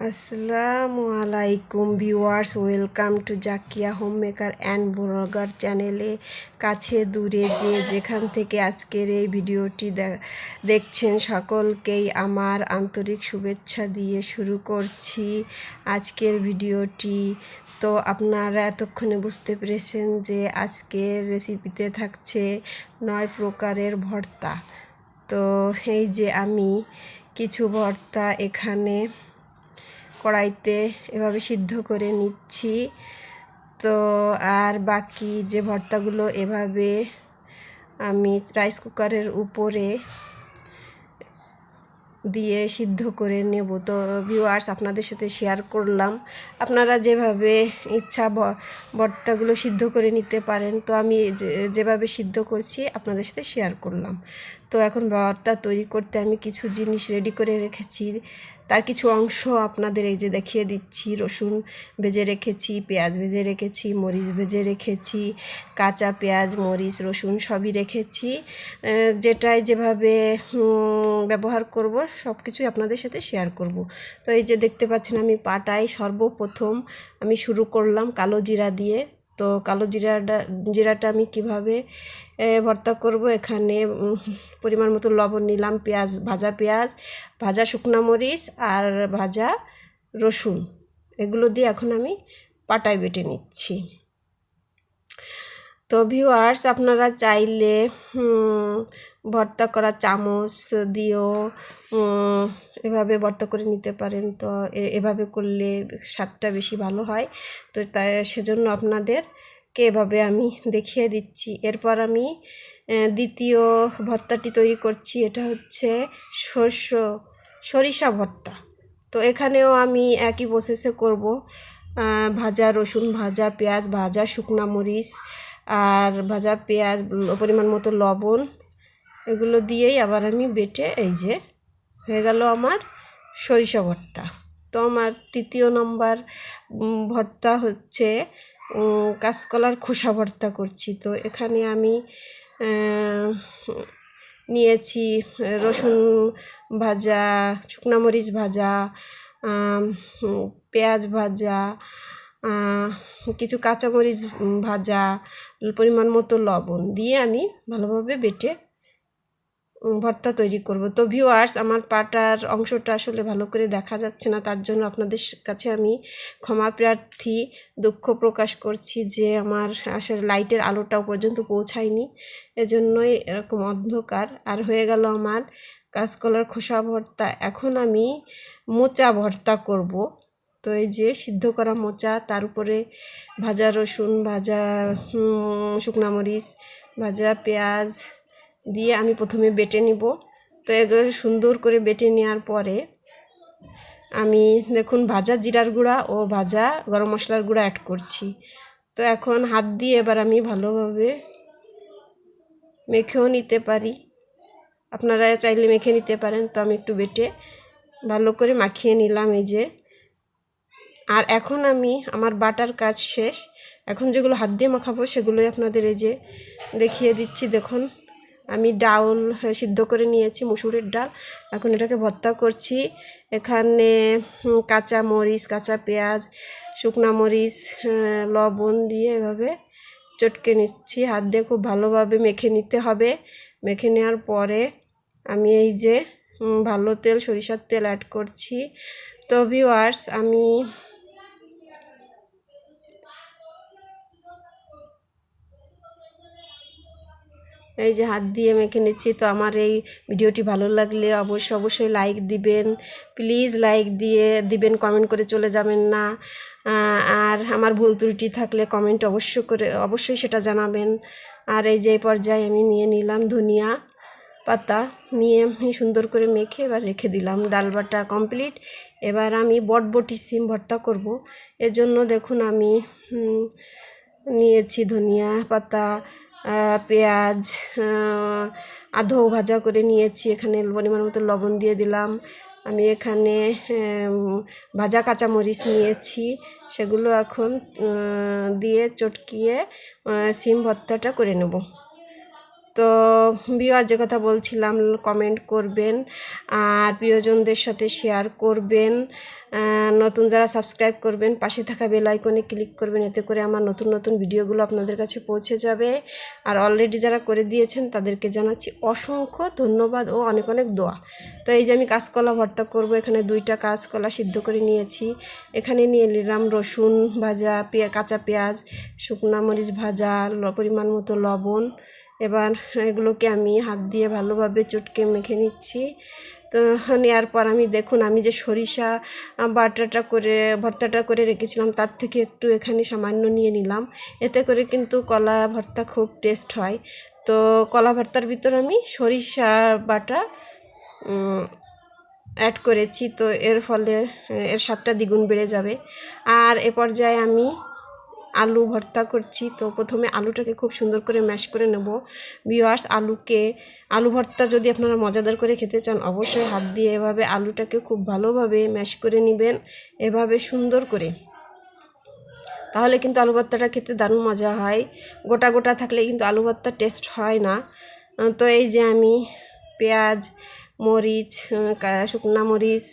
আসসালামু আলাইকুম viewers, welcome to Zakia home maker and blogger চ্যানেলে। কাছে দূরে যেখান থেকে আজকের এই ভিডিওটি দেখছেন সকলকেই আমার আন্তরিক শুভেচ্ছা দিয়ে শুরু করছি আজকের ভিডিওটি। তো আপনারা এতক্ষণে বুঝতে পেরেছেন যে আজকের রেসিপিতে থাকছে 9 প্রকারের ভর্তা। তো এই যে আমি কিছু ভর্তা এখানে কড়াইতে এভাবে সিদ্ধ করে নিচ্ছি। তো আর বাকি যে ভর্তাগুলো এভাবে আমি রাইস কুকারের উপরে দিয়ে সিদ্ধ করে নেব। তো ভিউয়ার্স, আপনাদের সাথে শেয়ার করলাম আপনারা যেভাবে ইচ্ছা ভর্তাগুলো সিদ্ধ করে নিতে পারেন। তো আমি যেভাবে সিদ্ধ করছি আপনাদের সাথে শেয়ার করলাম। তো এখন ভর্তা তৈরি করতে আমি কিছু জিনিস রেডি করে রেখেছি, তার কিছু অংশ আপনাদের এই যে দেখিয়ে দিচ্ছি। রসুন ভেজে রেখেছি, পেঁয়াজ ভেজে রেখেছি, মরিচ ভেজে রেখেছি, কাঁচা পেঁয়াজ মরিচ রসুন সবই রেখেছি। যেটাই যেভাবে ব্যবহার করব সব কিছুই আপনাদের সাথে শেয়ার করব। তো এই যে দেখতে পাচ্ছেন আমি পাটায় সর্বপ্রথম আমি শুরু করলাম কালো জিরা দিয়ে। তো কালো জিরাটা আমি কিভাবে ভর্তা করব, এখানে পরিমাণ মতো লবণ নিলাম, পেঁয়াজ ভাজা শুকনো মরিচ আর ভাজা রসুন, এগুলো দিয়ে এখন আমি পাটায় বেটে নিচ্ছি। তো ভিউয়ার্স, আপনারা চাইলে ভর্তা করা চামচ দিয়েও এভাবে ভর্তা করে নিতে পারেন। তো এভাবে করলে স্বাদটা বেশি ভালো হয়। তো তাই সেজন্য আপনাদেরকে এভাবে আমি দেখিয়ে দিচ্ছি। এরপর আমি দ্বিতীয় ভর্তাটি তৈরি করছি, এটা হচ্ছে সরিষা ভর্তা। তো এখানেও আমি একই প্রসেসে করব। ভাজা রসুন, ভাজা পেঁয়াজ, ভাজা শুকনা মরিচ আর ভাজা পেঁয়াজ, পরিমাণ মতো লবণ, এগুলো দিয়েই আবার আমি বেটে এই যে হয়ে গেল আমার সরিষা ভর্তা। তো আমার তৃতীয় নম্বর ভর্তা হচ্ছে কাঁচকলার খোসা ভর্তা করছি। তো এখানে আমি নিয়েছি রসুন ভাজা, শুকনো মরিচ ভাজা, পেঁয়াজ ভাজা, কিছু কাঁচামরিচ ভাজা, পরিমাণ মতো লবণ দিয়ে আমি ভালোভাবে বেটে ভর্তা তৈরি করব। তো ভিউয়ার্স, আমার পাটার অংশটা আসলে ভালো করে দেখা যাচ্ছে না, তার জন্য আপনাদের কাছে আমি ক্ষমা প্রার্থী, দুঃখ প্রকাশ করছি যে আমার আসলে লাইটের আলোটাও পর্যন্ত পৌঁছায়নি, এজন্যই এরকম অন্ধকার। আর হয়ে গেল আমার কাঁচকলার খোসা ভর্তা। এখন আমি মোচা ভর্তা করব। তো এই যে সিদ্ধ করা মোচা, তার উপরে ভাজা রসুন, ভাজা শুকনো মরিচ, ভাজা পেঁয়াজ দিয়ে আমি প্রথমে বেটে নিব। তো এগুলো সুন্দর করে বেটে নেওয়ার পরে আমি দেখুন ভাজা জিরার গুঁড়া ও ভাজা গরম মশলার গুঁড়া অ্যাড করছি। তো এখন হাত দিয়ে এবার আমি ভালোভাবে মেখেও নিতে পারি, আপনারা চাইলে মেখে নিতে পারেন। তো আমি একটু বেটে ভালো করে মাখিয়ে নিলাম এই যে। আর এখন আমি আমার বাটার কাজ শেষ, এখন যেগুলো হাত দিয়ে মাখাবো সেগুলোই আপনাদের এই যে দেখিয়ে দিচ্ছি। দেখুন আমি ডাউল সিদ্ধ করে নিয়েছি, মুসুরের ডাল। এখন এটাকে ভর্তা করছি। এখানে কাঁচা মরিচ, কাঁচা পেঁয়াজ, শুকনো মরিচ, লবণ দিয়ে এভাবে চটকে নিচ্ছি। হাত দিয়ে খুব ভালোভাবে মেখে নিতে হবে। মেখে নেওয়ার পরে আমি এই যে ভালো তেল, সরিষার তেল অ্যাড করছি। তো ভিউয়ার্স, আমি এই যে হাত দিয়ে মেখে নিচ্ছি। তো আমার এই ভিডিওটি ভালো লাগলে অবশ্যই লাইক দিবেন, প্লিজ লাইক দিয়ে দিবেন, কমেন্ট করে চলে যাবেন না। আর আমার ভুল ত্রুটি থাকলে কমেন্ট অবশ্যই সেটা জানাবেন। আর এই যে পর্যায়ে আমি নিয়ে নিলাম ধনিয়া পাতা, নিয়ে আমি সুন্দর করে মেখে এবার রেখে দিলাম। ডাল বাটা কমপ্লিট। এবার আমি বটবটি সিম ভর্তা করব। এজন্য দেখুন আমি নিয়েছি ধনিয়া পাতা, পেঁয়াজ আধো ভাজা করে নিয়েছি। এখানে পরিমাণ মতো লবণ দিয়ে দিলাম। আমি এখানে ভাজা কাঁচামরিচ নিয়েছি, সেগুলো এখন দিয়ে চটকিয়ে সিম ভর্তাটা করে নেব। তো ভিউয়ার যে কথা বলছিলাম, কমেন্ট করবেন আর প্রিয়জনদের সাথে শেয়ার করবেন। নতুন যারা সাবস্ক্রাইব করবেন, পাশে থাকা বেল আইকনে ক্লিক করবেন, এতে করে আমার নতুন নতুন ভিডিওগুলো আপনাদের কাছে পৌঁছে যাবে। আর অলরেডি যারা করে দিয়েছেন তাদেরকে জানাচ্ছি অসংখ্য ধন্যবাদ ও অনেক অনেক দোয়া। তো এই যে আমি কাঁচকলা ভর্তা করব, এখানে 2টা কাঁচকলা সিদ্ধ করে নিয়েছি। এখানে নিয়ে নিলাম রসুন ভাজা, কাঁচা পেঁয়াজ, শুকনো মরিচ ভাজা, পরিমাণ মতো লবণ। এবার এগুলোকে আমি হাত দিয়ে ভালোভাবে চটকে মেখে নিচ্ছি। তো নেওয়ার পর দেখুন আমি যে সরিষা ভর্তাটা করে রেখেছিলাম, তার থেকে একটু এখানে সামান্য নিয়ে নিলাম। এতে করে কিন্তু কলা ভর্তা খুব টেস্ট হয়। তো কলা ভর্তার ভিতর আমি সরিষা বাটা অ্যাড করেছি, তো এর ফলে এর স্বাদটা দ্বিগুণ বেড়ে যাবে। আর এ পর্যায়ে আমি আলু ভর্তা করছি। তো প্রথমে আলুটাকে খুব সুন্দর করে ম্যাশ করে নেব। ভিউয়ার্স, আলু ভর্তা যদি আপনারা মজাদার করে খেতে চান, অবশ্যই হাত দিয়ে এভাবে আলুটাকে খুব ভালোভাবে ম্যাশ করে নেবেন, এভাবে সুন্দর করে। তাহলে কিন্তু আলু ভর্তাটা খেতে দারুণ মজা হয়। গোটা গোটা থাকলে কিন্তু আলু ভর্তার টেস্ট হয় না। তো এই যে আমি পেঁয়াজ, মরিচ, শুকনা মরিচ,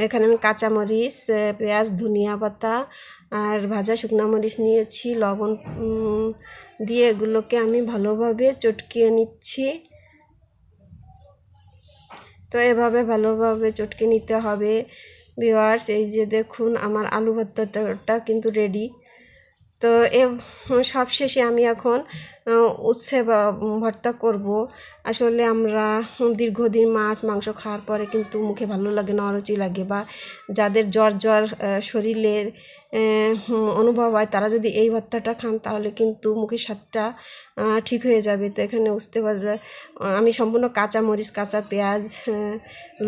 এখানে আমি কাঁচা মরিচ, পেঁয়াজ, ধনিয়া পাতা আর ভাজা শুকনা মরিচ নিয়েছি, লবণ দিয়ে এগুলোকে আমি ভালোভাবে চটকিয়ে নিচ্ছি। তো এভাবে ভালোভাবে চটকে নিতে হবে। ভিউয়ার্স, এই যে দেখুন আমার আলু ভর্তাটা কিন্তু রেডি। তো সব শেষে আমি এখন উচ্ছে ভর্তা করব। আসলে আমরা দীর্ঘদিন মাছ মাংস খাওয়ার পরে কিন্তু মুখে ভালো লাগে না, অরুচি লাগে, বা যাদের জ্বর শরীরে অনুভব হয়, তারা যদি এই ভর্তাটা খান তাহলে কিন্তু মুখের স্বাদটা ঠিক হয়ে যাবে। তো এখানে উচ্ছে ভাজা আমি সম্পূর্ণ কাঁচা মরিচ, কাঁচা পেঁয়াজ,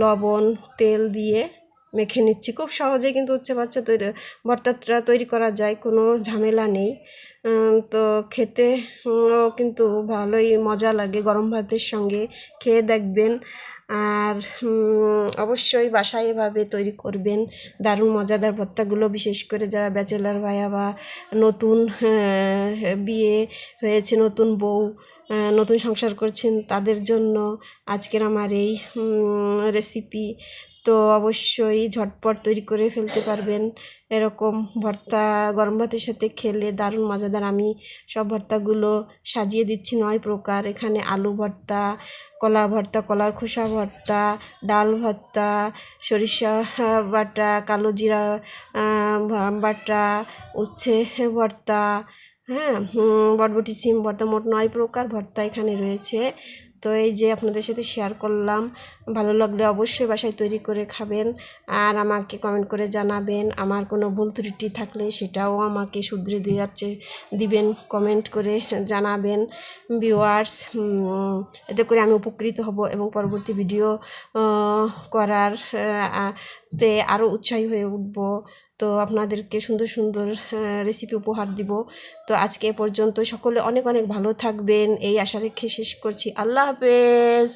লবণ, তেল দিয়ে মেখে নিচ্ছি। খুব সহজে কিন্তু ভর্তাটা তৈরি করা যায়, কোনো ঝামেলা নেই। তো খেতে কিন্তু ভালোই মজা লাগে, গরম ভাতের সঙ্গে খেয়ে দেখবেন। আর অবশ্যই বাসায় এভাবে তৈরি করবেন, দারুণ মজাদার ভর্তাগুলো। বিশেষ করে যারা ব্যাচেলার ভাইয়া বা নতুন বিয়ে হয়েছে, নতুন বউ, নতুন সংসার করছেন, তাদের জন্য আজকের আমার এই রেসিপি। তো অবশ্যই ঝটপট তৈরি করে ফেলতে পারবেন এরকম ভর্তা। গরম ভাতের সাথে খেলে দারুণ মজাদার। আমি সব ভর্তাগুলো সাজিয়ে দিচ্ছি 9 প্রকার। এখানে আলু ভর্তা, কলা ভর্তা, কলার খোসা ভর্তা, ডাল ভর্তা, সরিষা বাটা, কালো জিরা বাটা, উচ্ছে ভর্তা, হ্যাঁ, বরবটি সিম ভর্তা, মোট 9 প্রকার ভর্তা এখানে রয়েছে। তো এই যে আপনাদের সাথে শেয়ার করলাম। ভালো লাগলে অবশ্যই বাসায় তৈরি করে খাবেন আর আমাকে কমেন্ট করে জানাবেন। আমার কোনো ভুল ত্রুটি থাকলে সেটাও আমাকে শুধরে দিবেন, কমেন্ট করে জানাবেন। ভিউয়ার্স, এতে করে আমি উপকৃত হব এবং পরবর্তী ভিডিও করার তে আরও উৎসাহী হয়ে উঠব। তো আপনাদেরকে সুন্দর সুন্দর রেসিপি উপহার দিব। তো আজকে এ পর্যন্ত, সকলে অনেক অনেক ভালো থাকবেন এই আশা রেখে শেষ করছি। আল্লাহ হাফেজ।